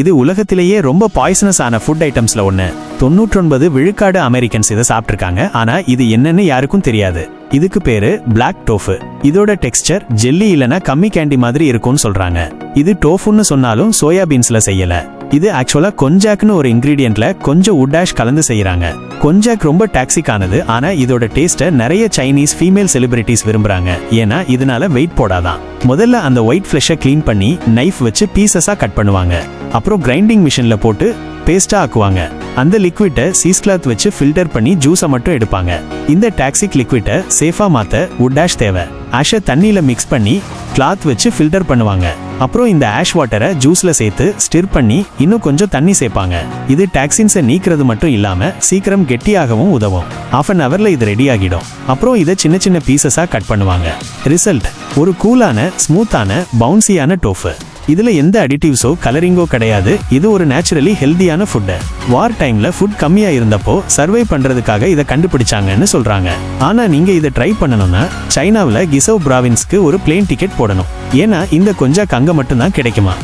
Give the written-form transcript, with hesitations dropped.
இது உலகத்திலேயே ரொம்ப பாய்சனஸ் ஆன ஃபுட் ஐட்டம்ஸ்ல ஒண்ணு. 99 விழுக்காடு அமெரிக்கன்ஸ் இதை சாப்பிட்டிருக்காங்க. ஆனா இது என்னன்னு யாருக்கும் தெரியாது. இதுக்கு பேரு பிளாக் டோஃபு. இதோட டெக்ஸ்சர் ஜெல்லி இல்லனா கம்மி கேண்டி மாதிரி இருக்கும்னு சொல்றாங்க. இது டோஃபுன்னு சொன்னாலும் சோயாபீன்ஸ்ல செய்யல. இது ஆக்சுவலா கொஞ்சாக்னு ஒரு இன்கிரீடியன்ட்ல கொஞ்சம் உட்டாஷ் கலந்து செய்யறாங்க. கொஞ்சாக் ரொம்ப டாக்ஸிக் ஆனது. ஆனா இதோட டேஸ்ட்டை நிறைய சைனீஸ் ஃபீமேல் செலிபிரிட்டிஸ் விரும்புறாங்க. ஏன்னா இதனால வெயிட் போடாதான். முதல்ல அந்த ஒயிட் ஃபிளஷை கிளீன் பண்ணி நைஃப் வச்சு பீசஸா கட் பண்ணுவாங்க. அப்புறம் கிரைண்டிங் மிஷின்ல போட்டு பேஸ்டா ஆக்குவாங்க. அந்த லிக்விட்டை சீஸ் கிளாத் வச்சு ஃபில்டர் பண்ணி ஜூஸை மட்டும் எடுப்பாங்க. இந்த டாக்ஸிக் லிக்விட்டை சேஃபா மாத்த உட்டாஷ் தேவை. ஆஷை தண்ணியில மிக்ஸ் பண்ணி கிளாத் வச்சு ஃபில்டர் பண்ணுவாங்க. அப்புறம் இந்த ஆஷ் வாட்டரை ஜூஸ்ல சேர்த்து ஸ்டிர் பண்ணி இன்னும் கொஞ்சம் தண்ணி சேர்ப்பாங்க. இது டாக்ஸின்ஸை நீக்கிறது மட்டும் இல்லாம சீக்கிரம் கெட்டியாகவும் உதவும். ½ அன் ஹவர்ல இது ரெடி ஆகிடும். அப்புறம் இதை சின்ன சின்ன பீசஸா கட் பண்ணுவாங்க. ரிசல்ட் ஒரு கூலான ஸ்மூத்தான பவுன்சியான டோஃபு. இதுல எந்த அடிட்டிவ்ஸோ கலரிங்கோ கிடையாது. இது ஒரு நேச்சுரலி ஹெல்தியான ஃபுட். வார் டைம்ல ஃபுட் கம்மியா இருந்தப்போ சர்வை பண்றதுக்காக இதை கண்டுபிடிச்சாங்கன்னு சொல்றாங்க. ஆனா நீங்க இதை ட்ரை பண்ணணும்னா சைனாவில் கிசோ ப்ராவின்ஸ்க்கு ஒரு பிளேன் டிக்கெட் போடணும். ஏன்னா இந்த கொஞ்சம் அங்க மட்டும்தான் கிடைக்குமா.